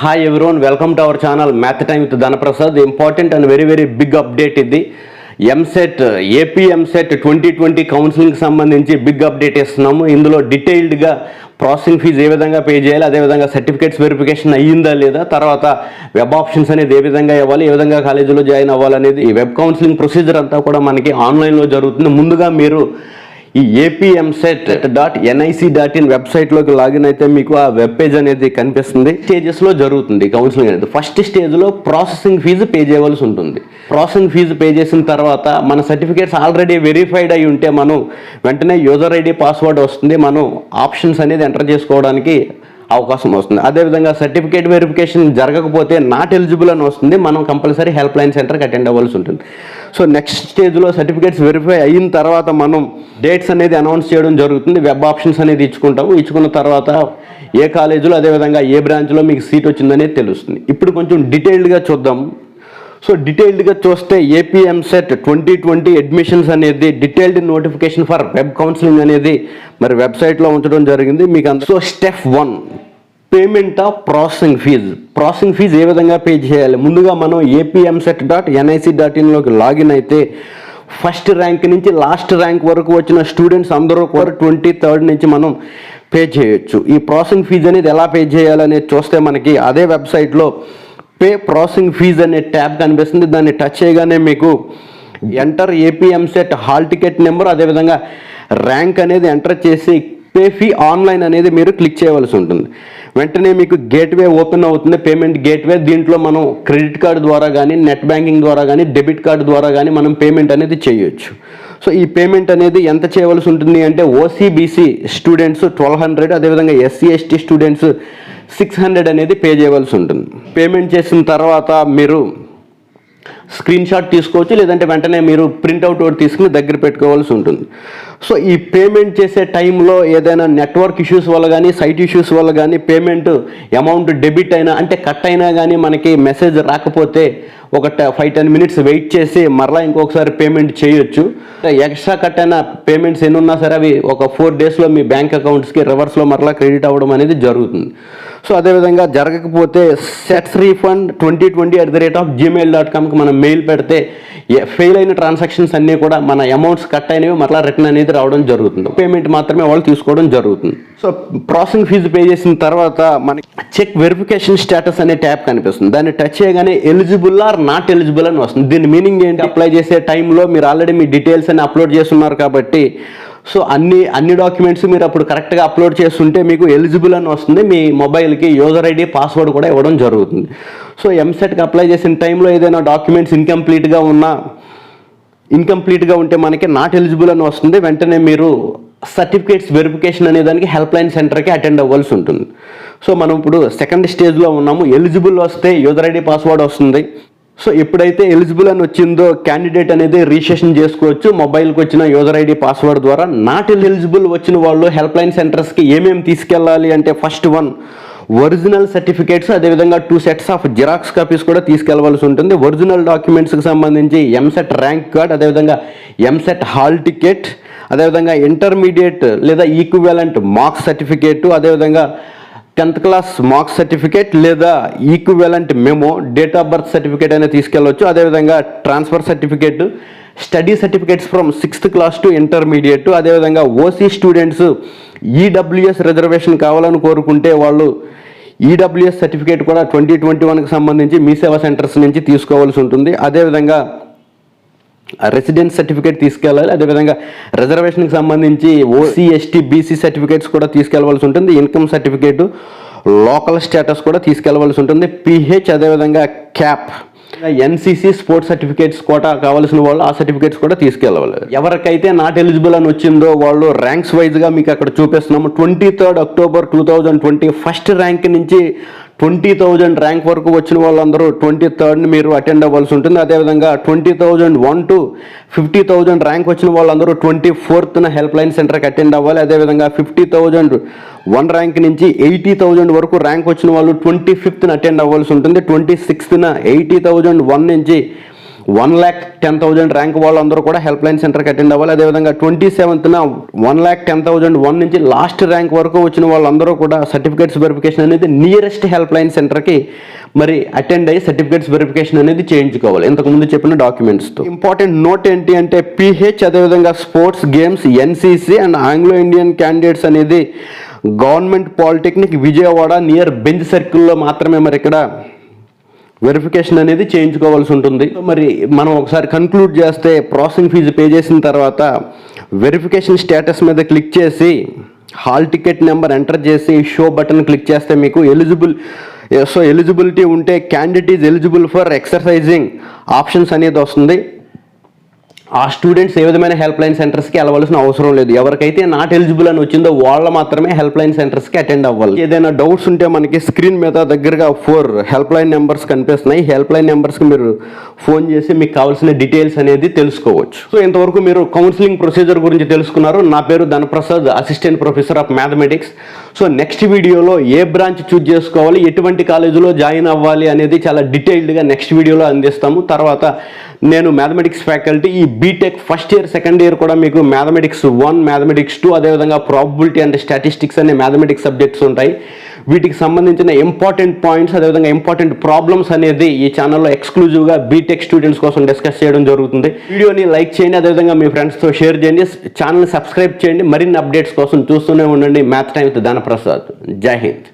Hi everyone, welcome to our channel Mathtime with Dhanaprasad. Important and very big update ఇది Eamcet 2020 Counselling సంబంధించి big update ఇస్తున్నాము. ఇందులో డీటెయిల్డ్గా processing fee ఏ విధంగా పే చేయాలి, అదేవిధంగా సర్టిఫికేట్స్ వెరిఫికేషన్ అయ్యిందా లేదా, తర్వాత వెబ్ ఆప్షన్స్ అనేది ఏ విధంగా ఇవ్వాలి, ఏ విధంగా కాలేజీలో జాయిన్ అవ్వాలనేది ఈ వెబ్ కౌన్సిలింగ్ ప్రొసీజర్ అంతా కూడా మనకి ఆన్లైన్లో జరుగుతుంది. ముందుగా మీరు ఈ Eamcet.nic.in వెబ్సైట్లోకి లాగిన్ అయితే మీకు ఆ వెబ్ పేజ్ అనేది కనిపిస్తుంది. స్టేజెస్లో జరుగుతుంది కౌన్సిలింగ్ అనేది. ఫస్ట్ స్టేజ్లో ప్రాసెసింగ్ ఫీజు పే చేయవలసి ఉంటుంది. ప్రాసెసింగ్ ఫీజు పే చేసిన తర్వాత మన సర్టిఫికేట్స్ ఆల్రెడీ వెరిఫైడ్ అయి ఉంటే మనం వెంటనే యూజర్ ఐడి పాస్వర్డ్ వస్తుంది, మనం ఆప్షన్స్ అనేది ఎంటర్ చేసుకోవడానికి అవకాశం వస్తుంది. అదేవిధంగా సర్టిఫికేట్ వెరిఫికేషన్ జరగకపోతే నాట్ ఎలిజిబుల్ అని వస్తుంది, మనం కంపల్సరీ హెల్ప్ లైన్ సెంటర్కి అటెండ్ అవ్వాల్సి ఉంటుంది. సో నెక్స్ట్ స్టేజ్లో సర్టిఫికేట్స్ వెరిఫై అయిన తర్వాత మనం డేట్స్ అనేది అనౌన్స్ చేయడం జరుగుతుంది. వెబ్ ఆప్షన్స్ అనేది ఇచ్చుకున్న తర్వాత ఏ కాలేజీలో అదేవిధంగా ఏ బ్రాంచ్లో మీకు సీట్ వచ్చిందనేది తెలుస్తుంది. ఇప్పుడు కొంచెం డీటెయిల్డ్గా చూద్దాం. సో డీటెయిల్డ్గా చూస్తే Eamcet 2020 అడ్మిషన్స్ అనేది detailed notification for web counselling అనేది మరి వెబ్సైట్లో ఉంచడం జరిగింది మీకు. So step 1, payment of processing fee ఏ విధంగా పే చేయాలి. ముందుగా మనం Eamcet.nic.in లాగిన్ అయితే ఫస్ట్ ర్యాంక్ నుంచి లాస్ట్ ర్యాంక్ వరకు వచ్చిన స్టూడెంట్స్ అందరూ కూడా 23rd నుంచి మనం పే చేయొచ్చు. ఈ ప్రాసెసింగ్ ఫీజు అనేది ఎలా పే చేయాలనేది చూస్తే మనకి అదే వెబ్సైట్లో పే ప్రాసెసింగ్ ఫీజ్ అనే ట్యాబ్ కనిపిస్తుంది. దాన్ని టచ్ చేయగానే మీకు enter Eamcet hall ticket number అదేవిధంగా ర్యాంక్ అనేది ఎంటర్ చేసి పే ఫీ ఆన్లైన్ అనేది మీరు క్లిక్ చేయవలసి ఉంటుంది. వెంటనే మీకు గేట్వే ఓపెన్ అవుతుంది, పేమెంట్ గేట్వే. దీంట్లో మనం క్రెడిట్ కార్డు ద్వారా కానీ, నెట్ బ్యాంకింగ్ ద్వారా కానీ, డెబిట్ కార్డు ద్వారా కానీ మనం పేమెంట్ అనేది చేయొచ్చు. సో ఈ పేమెంట్ అనేది ఎంత చేయవలసి ఉంటుంది అంటే ఓసీబీసీ స్టూడెంట్స్ 1200, అదేవిధంగా SC/ST స్టూడెంట్స్ 600 అనేది పే చేయవలసి ఉంటుంది. పేమెంట్ చేసిన తర్వాత మీరు స్క్రీన్ షాట్ తీసుకోవచ్చు, లేదంటే వెంటనే మీరు ప్రింట్అవుట్ ఒకటి తీసుకుని దగ్గర పెట్టుకోవాల్సి ఉంటుంది. సో ఈ పేమెంట్ చేసే టైంలో ఏదైనా నెట్వర్క్ ఇష్యూస్ వల్ల కానీ, సైట్ ఇష్యూస్ వల్ల కానీ పేమెంట్ అమౌంట్ డెబిట్ అయినా అంటే కట్ అయినా కానీ మనకి మెసేజ్ రాకపోతే ఒక 5-10 మినిట్స్ వెయిట్ చేసి మరలా ఇంకొకసారి పేమెంట్ చేయొచ్చు. ఎక్స్ట్రా కట్ అయిన పేమెంట్స్ ఎన్ని ఉన్నా సరే అవి ఒక 4 డేస్లో మీ బ్యాంక్ అకౌంట్స్కి రివర్స్లో మరలా క్రెడిట్ అవ్వడం అనేది జరుగుతుంది. సో అదేవిధంగా జరగకపోతే setsrefund2020@gmail.comకి మనం మెయిల్ పెడితే ఫెయిల్ అయిన ట్రాన్సాక్షన్స్ అన్నీ కూడా మన అమౌంట్స్ కట్ అయినవి మరలా రిటర్న్ అనేది రావడం జరుగుతుంది. పేమెంట్ మాత్రమే వాళ్ళు తీసుకోవడం జరుగుతుంది. సో ప్రాసెసింగ్ ఫీజు పే చేసిన తర్వాత మనకి చెక్ వెరిఫికేషన్ స్టేటస్ అనే ట్యాబ్ కనిపిస్తుంది. దాన్ని టచ్ చేయగానే ఎలిజిబుల్ ఆర్ నాట్ ఎలిజిబుల్ అని వస్తుంది. దీని మీనింగ్ ఏంటి, అప్లై చేసే టైంలో మీరు ఆల్రెడీ మీ డీటెయిల్స్ అని అప్లోడ్ చేస్తున్నారు కాబట్టి సో అన్ని డాక్యుమెంట్స్ మీరు అప్పుడు కరెక్ట్గా అప్లోడ్ చేస్తుంటే మీకు ఎలిజిబుల్ అని వస్తుంది. మీ మొబైల్కి యూజర్ ఐడి పాస్వర్డ్ కూడా ఇవ్వడం జరుగుతుంది. సో ఎంసెట్కి అప్లై చేసిన టైంలో ఏదైనా డాక్యుమెంట్స్ ఇన్కంప్లీట్గా ఉంటే మనకి నాట్ ఎలిజిబుల్ అని వస్తుంది. వెంటనే మీరు సర్టిఫికేట్స్ వెరిఫికేషన్ అనే దానికి హెల్ప్ లైన్ సెంటర్కి అటెండ్ అవ్వాల్సి ఉంటుంది. సో మనం ఇప్పుడు సెకండ్ స్టేజ్లో ఉన్నాము. ఎలిజిబుల్ వస్తే యూజర్ ఐడి పాస్వర్డ్ వస్తుంది. సో ఎప్పుడైతే ఎలిజిబుల్ అని వచ్చిందో క్యాండిడేట్ అనేది రిజిస్ట్రేషన్ చేసుకోవచ్చు మొబైల్కి వచ్చిన యూజర్ ఐడి పాస్వర్డ్ ద్వారా. నాట్ ఎలిజిబుల్ వచ్చిన వాళ్ళు హెల్ప్ లైన్ సెంటర్స్కి ఏమేమి తీసుకెళ్ళాలి అంటే ఫస్ట్ 1 ఒరిజినల్ సర్టిఫికేట్స్, అదేవిధంగా 2 సెట్స్ ఆఫ్ జిరాక్స్ కాపీస్ కూడా తీసుకెళ్లవలసి ఉంటుంది. ఒరిజినల్ డాక్యుమెంట్స్కి సంబంధించి ఎంసెట్ ర్యాంక్ కార్డ్, అదేవిధంగా ఎంసెట్ హాల్ టికెట్, అదేవిధంగా ఇంటర్మీడియట్ లేదా ఈక్వివలెంట్ మార్క్స్ సర్టిఫికేట్, అదేవిధంగా 10th క్లాస్ మార్క్స్ సర్టిఫికేట్ లేదా equivalent memo, date of birth certificate అనేది తీసుకెళ్ళవచ్చు. అదేవిధంగా transfer certificate, study certificates from 6th class to intermediate, అదేవిధంగా ఓసీ స్టూడెంట్స్ ఈడబ్ల్యూఎస్ రిజర్వేషన్ కావాలని కోరుకుంటే వాళ్ళు ఈడబ్ల్యూఎస్ సర్టిఫికేట్ కూడా 2021కి సంబంధించి మీ సేవా సెంటర్స్ నుంచి తీసుకోవాల్సి ఉంటుంది. అదేవిధంగా రెసిడెన్స్ సర్టిఫికేట్ తీసుకెళ్ళాలి. అదేవిధంగా రిజర్వేషన్కి సంబంధించి ఓసీ, ఎస్టీ, బీసీ సర్టిఫికేట్స్ కూడా తీసుకెళ్ళవలసి ఉంటుంది. ఇన్కమ్ సర్టిఫికేట్, లోకల్ స్టేటస్ కూడా తీసుకెళ్ళవలసి ఉంటుంది. పిహెచ్, అదేవిధంగా క్యాప్, ఎన్సీసీ స్పోర్ట్స్ సర్టిఫికేట్స్ కూడా కావాల్సిన వాళ్ళు ఆ సర్టిఫికేట్స్ కూడా తీసుకెళ్ళవాలి. ఎవరికైతే నాట్ ఎలిజిబుల్ అని వచ్చిందో వాళ్ళు ర్యాంక్స్ వైజ్గా మీకు అక్కడ చూపిస్తున్నాము. 23rd October 2020 ఫస్ట్ ర్యాంక్ నుంచి 20,000 ర్యాంక్ వరకు వచ్చిన వాళ్ళందరూ 23rd మీరు అటెండ్ అవ్వాల్సి ఉంటుంది. అదేవిధంగా 20,001 to 50,000 ర్యాంక్ వచ్చిన వాళ్ళందరూ 24th హెల్ప్ లైన్ సెంటర్కి అటెండ్ అవ్వాలి. అదేవిధంగా 50,001 ర్యాంక్ నుంచి 80,000 వరకు ర్యాంక్ వచ్చిన వాళ్ళు 25th అటెండ్ అవ్వాల్సి ఉంటుంది. 26th 80,001 నుంచి 1,10,000 ర్యాంక్ వాళ్ళందరూ కూడా హెల్ప్ లైన్ సెంటర్కి అటెండ్ అవ్వాలి. అదేవిధంగా 27th 1,10,001 నుంచి లాస్ట్ ర్యాంక్ వరకు వచ్చిన వాళ్ళందరూ కూడా సర్టిఫికేట్స్ వెరిఫికేషన్ అనేది నియరెస్ట్ హెల్ప్ లైన్ సెంటర్కి మరి అటెండ్ అయ్యి సర్టిఫికేట్స్ వెరిఫికేషన్ అనేది చేయించుకోవాలి ఇంతకుముందు చెప్పిన డాక్యుమెంట్స్తో. ఇంపార్టెంట్ నోట్ ఏంటి అంటే పిహెచ్ అదేవిధంగా sports games NCC and Anglo Indian candidates అనేది government polytechnic Vijayawada near Benz సర్కిల్లో మాత్రమే మరి ఇక్కడ వెరిఫికేషన్ అనేది చేయించుకోవాల్సి ఉంటుంది. మరి మనం ఒకసారి కన్క్లూడ్ చేస్తే ప్రాసెసింగ్ ఫీజు పే చేసిన తర్వాత వెరిఫికేషన్ స్టేటస్ మీద క్లిక్ చేసి హాల్ టికెట్ నెంబర్ ఎంటర్ చేసి షో బటన్ క్లిక్ చేస్తే మీకు ఎలిజిబిలిటీ ఉంటే candidate is eligible for exercising options అనేది వస్తుంది. ఆ స్టూడెంట్స్ ఏ విధమైన హెల్ప్ లైన్ సెంటర్స్కి వెళ్ళవలసిన అవసరం లేదు. ఎవరికైతే నాట్ ఎలిజిబుల్ అని వచ్చిందో వాళ్ళు మాత్రమే హెల్ప్ లైన్ సెంటర్స్కి అటెండ్ అవ్వాలి. ఏదైనా డౌట్స్ ఉంటే మనకి స్క్రీన్ మీద దగ్గరగా 4 హెల్ప్ లైన్ నెంబర్స్ కనిపిస్తున్నాయి. హెల్ప్ లైన్ నెంబర్స్కి మీరు ఫోన్ చేసి మీకు కావాల్సిన డీటెయిల్స్ అనేది తెలుసుకోవచ్చు. సో ఇంతవరకు మీరు కౌన్సిలింగ్ ప్రొసీజర్ గురించి తెలుసుకున్నారు. నా పేరు Dhanaprasad, assistant professor of mathematics. So next వీడియోలో ఏ బ్రాంచ్ చూజ్ చేసుకోవాలి, ఎటువంటి కాలేజీలో జాయిన్ అవ్వాలి అనేది చాలా డీటెయిల్డ్గా నెక్స్ట్ వీడియోలో అందిస్తాము. తర్వాత నేను మ్యాథమెటిక్స్ ఫ్యాకల్టీ. ఈ B Tech first year second year కూడా మీకు మ్యాథమెటిక్స్ 1, మ్యాథమెటిక్స్ 2 అదేవిధంగా ప్రాబబిలిటీ అండ్ స్టాటిస్టిక్స్ అనే మ్యాథమెటిక్స్ సబ్జెక్ట్స్ ఉంటాయి. వీటికి సంబంధించిన ఇంపార్టెంట్ పాయింట్స్ అదేవిధంగా ఇంపార్టెంట్ ప్రాబ్లమ్స్ అనేది ఈ ఛానల్లో ఎక్స్క్లూజివ్గా బీటెక్ స్టూడెంట్స్ కోసం డిస్కస్ చేయడం జరుగుతుంది. వీడియోని లైక్ చేయండి, అదేవిధంగా మీ ఫ్రెండ్స్తో షేర్ చేయండి, ఛానల్ని సబ్స్క్రైబ్ చేయండి. మరిన్ని అప్డేట్స్ కోసం చూస్తూనే ఉండండి మ్యాథ్ టైమ్ విత్ ధనప్రసాద్. జై హింద్.